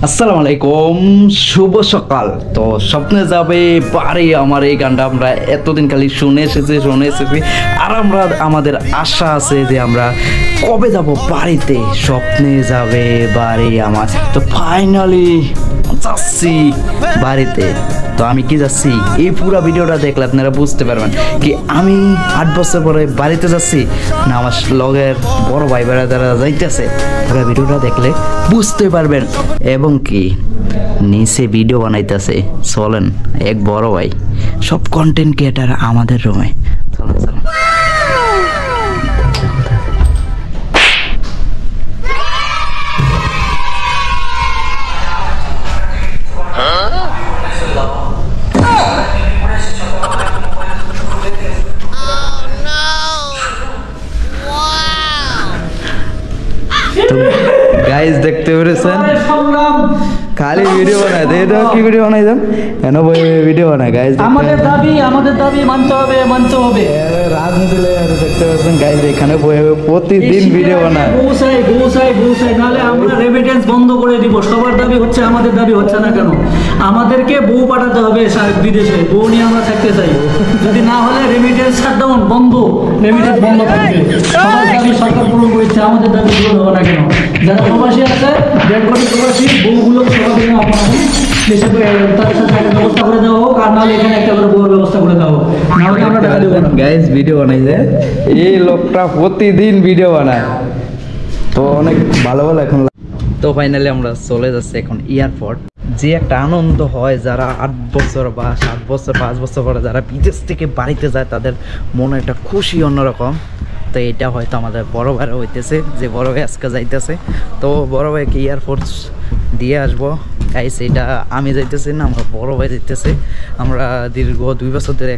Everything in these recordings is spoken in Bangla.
আসসালামু আলাইকুম, শুভ সকাল। তো স্বপ্নে যাবে বাড়ি আমার এই গানটা আমরা এতদিন খালি শুনে এসেছি আর আমরা আমাদের আশা আছে যে আমরা কবে যাব বাড়িতে। স্বপ্নে যাবে বাড়ি আমার, তো ফাইনালি যাচ্ছি বাড়িতে। তো আমি কি যাচ্ছি, এই পুরো ভিডিওটা দেখলে আপনারা বুঝতে পারবেন কি আমি 8 বছর পরে বাড়িতে যাচ্ছি না আমার লগের বড় ভাই যারা যাইতেছে। পুরো ভিডিওটা দেখলে বুঝতে পারবেন। এবং কি নিচে ভিডিও বানাইতেছে, চলেন এক বড় ভাই, সব কন্টেন্ট ক্রিয়েটার আমাদের রুমে। চলেন চলেন। গাইস দেখতে পেরেছেন, খালি ভিডিও বানায় এটা কি ভিডিও বানাই যান কেন ভিডিও বানায় গাইস। আমাদের দাবি মানতে হবে। রাজনীতি দেখতে পাচ্ছেন গাইস, এখানে প্রতিদিন ভিডিও বানায়। বউসাই নালে আমরা রেমিটেন্স বন্ধ করে দিব। সবার দাবি হচ্ছে, আমাদের দাবি হচ্ছে না কেন? আমাদেরকে বউ পাঠাতে হবে বিদেশে, বউ নিয়ে আমরা থাকতে চাই। যদি না হলে রেমিটেন্স শাটডাউন বন্ধ, রেমিটেন্স বন্ধ থাকবে। সবার দাবি সরকার পূরণ করছে, আমাদের দাবি পূরণ হবে না কেন? যারা প্রবাসী আছে, 1.5 কোটি প্রবাসী, বউগুলো সবার জন্য আপনার দেশে তাদের সাথে একটা ব্যবস্থা করে দেওয়া হোক, আর নাহলে এখানে একটা করে বউর ব্যবস্থা করে দেওয়া হোক, নাহলে আমরা টাকা দেবো না। গাইস ভিডিও বানাই যায়, এই লোকটা প্রতিদিন ভিডিও বানায়, তো অনেক ভালো এখন। তো ফাইনালি আমরা চলে যাচ্ছি এখন এয়ারপোর্ট। যে একটা আনন্দ হয় যারা 8 বছর বা 7 বছর 5 বছর পরে যারা বিদেশ থেকে বাড়িতে যায়, তাদের মনে একটা খুশি অন্যরকম। তো এটা হয়তো আমাদের বড় ভাইরা হইতেছে, যে বড় ভাই আজকে যাইতেছে। তো বড় ভাইকে এয়ারপোর্ট দিয়ে আসবো গাইস। এটা আমি যাইতেছি না, আমার বড় ভাই যাইতেছে। আমরা দীর্ঘ 2 বছর ধরে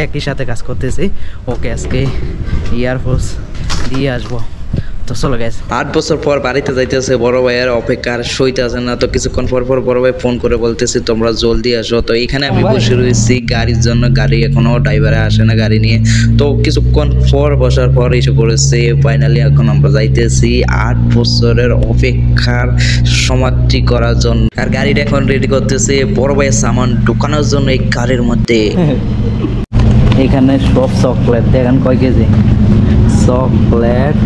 একই সাথে কাজ করতেছি। ওকে আজকে এয়ারপোর্ট দিয়ে আসবো। তো চলো গাইস, 8 বছর পর বাড়িতে যাইতেছে বড় ভাইয়ের অপেক্ষার সইতে আছে না। তো কিছুক্ষণ পর বড় ভাই ফোন করে বলতেছে তোমরা জলদি আসো। তো এখানে আমি বসে রয়েছি গাড়ির জন্য, গাড়ি এখনো ড্রাইভারে আসে না গাড়ি নিয়ে। তো কিছুক্ষণ পর বসার পর এসে পড়েছে ফাইনালি। এখন আমরা যাইতেছি 8 বছরের অপেক্ষার সমাপ্তি করার জন্য। আর গাড়িটা এখন রেডি করতেছে বড় ভাইয়ের সামান ঢুকানোর জন্য এই গাড়ির মধ্যে। এখানে সব চকলেট দেখেন কয় কেজি চকলেট,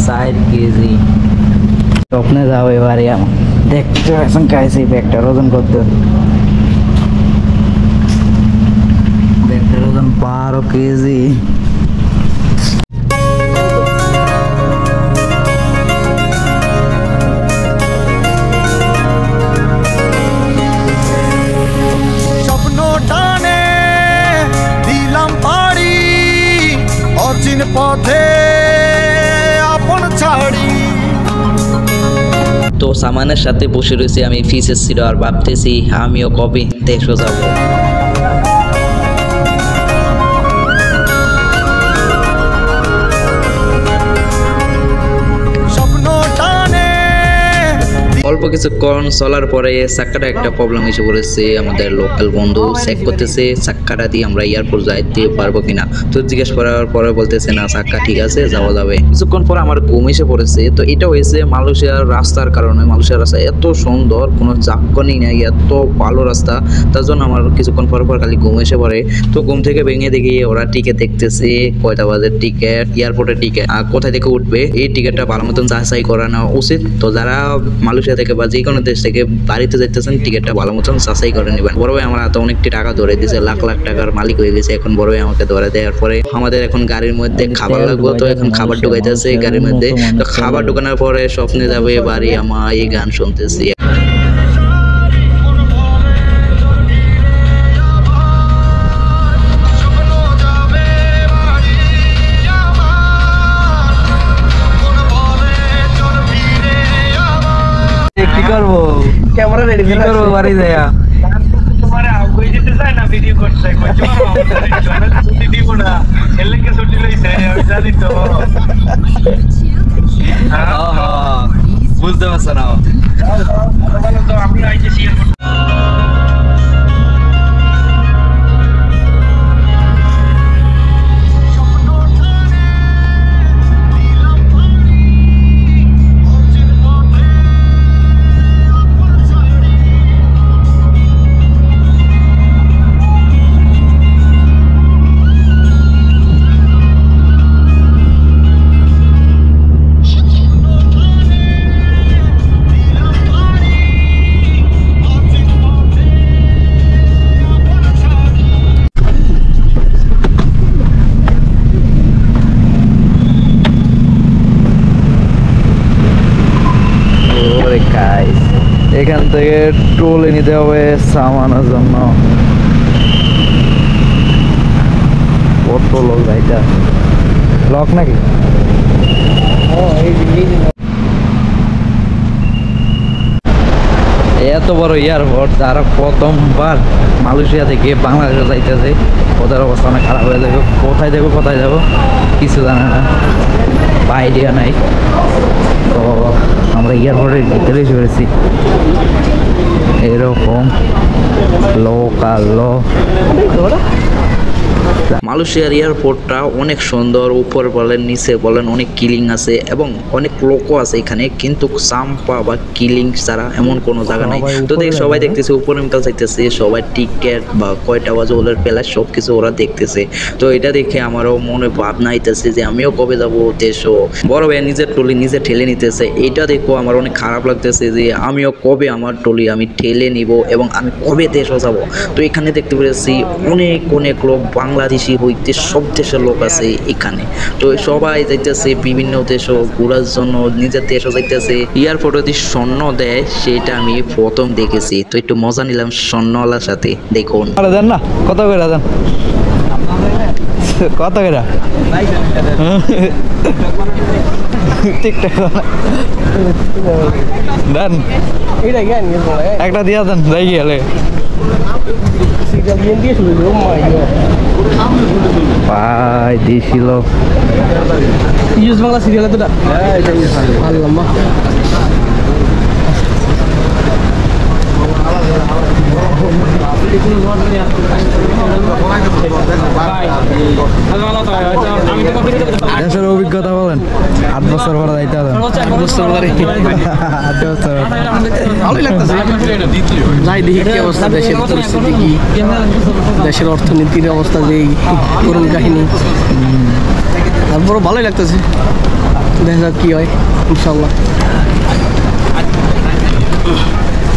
4 কেজি। স্বপ্নে যাও এবারে আমার দেখতে পাচ্ছেন কাইছি ব্যাগটার ওজন করতে, ব্যাগটার ওজন 12 কেজি। স্বপ্ন টানে দিলাম পাড়ি অচিন পথে আপন ছাড়ি। তো সামানের সাথে বসে রয়েছি আমি, ফিসের ছিল আর ভাবতেছি আমিও কবে দেশে যাবো। অল্প কিছুক্ষণ চলার পরে চাক্কাটা একটা প্রবলেম এসে পড়েছে। আমাদের লোকাল বন্ধু চেক করতেছে চাক্কাটা দিয়ে আমরা এয়ারপোর্ট যাইতে পারবো কিনা। তো জিজ্ঞেস করার পরে বলতেছে না চাক্কা ঠিক আছে, যাওয়া যাবে। কিছুক্ষণ পর আমার ঘুম এসে পড়েছে। তো এটা হয়েছে মালয়েশিয়ার রাস্তার কারণে। মালয়েশিয়ার রাস্তা এত সুন্দর, কোনো জাক্কনি নাই, এত ভালো রাস্তা, তার জন্য আমার কিছুক্ষণ পর খালি ঘুম এসে পড়ে। তো ঘুম থেকে ভেঙে দেখি ওরা টিকিট দেখতেছে, কয়টা বাজে টিকিট, এয়ারপোর্টের টিকিট, আর কোথায় থেকে উঠবে এই টিকিটটা ভালো মতন যাচাই করা নেওয়া উচিত। তো যারা মালয়েশিয়া থেকে বা যে কোনো দেশ থেকে বাড়িতে যাইতেছেন, টিকিটটা ভালো মতন যাচাই করে নেবেন। বড় ভাই আমার হাতে অনেকটি টাকা ধরে দিয়েছে, লাখ লাখ টাকার মালিক হয়ে গেছে এখন বড় ভাই আমাকে ধরে দেওয়ার পরে। আমাদের এখন গাড়ির মধ্যে খাবার লাগবে, তো এখন খাবার ঢুকাইতেছে গাড়ির মধ্যে। তো খাবার ঢুকানোর পরে স্বপ্নে যাবে বাড়ি আমার, এই গান শুনতেছি। কি করবো, ক্যামেরা রেডি করবো বাড়ি যাইয়া। তোমারে আগুই দিতে চাই না, ভিডিও করতে চাই, কইছো আমরা ছুটি দিব না, এলেকে ছুটি লইছে আমি জানি তো। বুঝতে পারছ না, তো আমি আইতেছি এয়ারপোর্ট। এখান থেকে ট্রলি নিতে হবে সামানের জন্য। কত লোক ভাইটা লক নাকি? এত বড় এয়ারপোর্ট, যারা প্রথমবার মালয়েশিয়া থেকে বাংলাদেশে যাইতেছে ওদের অবস্থা অনেক খারাপ হয়ে যাবে। কোথায় যাবো কিছু জানে না, বা আইডিয়া নাই। তো আমরা এয়ারপোর্টের ভিতরে চলেছি, এরকম লোকাল মালয়েশিয়ার এয়ারপোর্টটা অনেক সুন্দর, উপরে বলেন নিচে বলেন অনেক কিলিং আছে এবং অনেক লোকও আছে এখানে, কিন্তু চাম্পা বা কিলিং ছাড়া এমন কোনো জায়গা নাই। তো দেখ সবাই দেখতেছে উপরে মিটাল চাইতেছে, সবাই টিকেট বা কয়টা বাজে ওদের প্লাস সব কিছু ওরা দেখতেছে। তো এটা দেখে আমারও মনে ভাবনা আইতেছে যে আমিও কবে যাবো দেশও। বড় ভাই নিজের টলি নিজে ঠেলে নিতেছে, এটা দেখো আমার অনেক খারাপ লাগতেছে যে আমিও কবে আমার টলি আমি ঠেলে নিব এবং আমি কবে দেশও যাব। তো এখানে দেখতে পেরেছি অনেক লোক, বাংলাদেশি হইতে সব দেশের লোক আছে এখানে। তো সবাই যাইতেছে বিভিন্ন দেশও ঘোরার জন্য, নিজের দেশও যাইতেছে। এয়ারপোর্টে যদি স্বর্ণ দেয় সেটা আমি প্রথম দেখেছি। তো একটু মজা নিলাম স্বর্ণওয়ালার সাথে। দেখুন দেন না, কত করে দেন, কত করে দেন, একটা দিয়া দেন যাই গেলে ভাই দিয়েছিল ইউজ বাংলা সিরিয়াল তো আল্লাহ দেশের অভিজ্ঞতা বলেন। 8 বছর পরে যাইতে হবে, 8 বছর ভালোই লাগতেছে। যাই দেখি কি অবস্থা, দেশের পরিস্থিতি কি, দেশের অর্থনীতির অবস্থা, যে করুণ কাহিনী, তারপরও ভালোই লাগতেছে। দেখা যাক কি হয় ইনশাল্লাহ।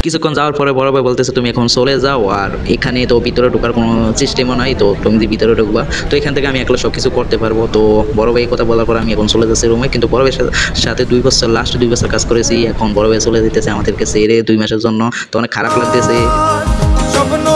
কিছুক্ষণ যাওয়ার পরে বড় ভাই বলতেছে তুমি এখন চলে যাও, আর এখানে তো ভিতরে ঢোকার কোনো সিস্টেমও নাই, তো তুমি যে ভিতরে ঢুকবা তো এখান থেকে আমি একলা সব কিছু করতে পারবো। তো বড় ভাই কথা বলার পর আমি এখন চলে যাচ্ছি রুমে। কিন্তু বড় ভাইয়ের সাথে 2 বছর লাস্ট 2 বছর কাজ করেছি, এখন বড় ভাই চলে যেতেছে আমাদেরকে ছেড়ে 2 মাসের জন্য। তো অনেক খারাপ লাগতেছে। স্বপ্ন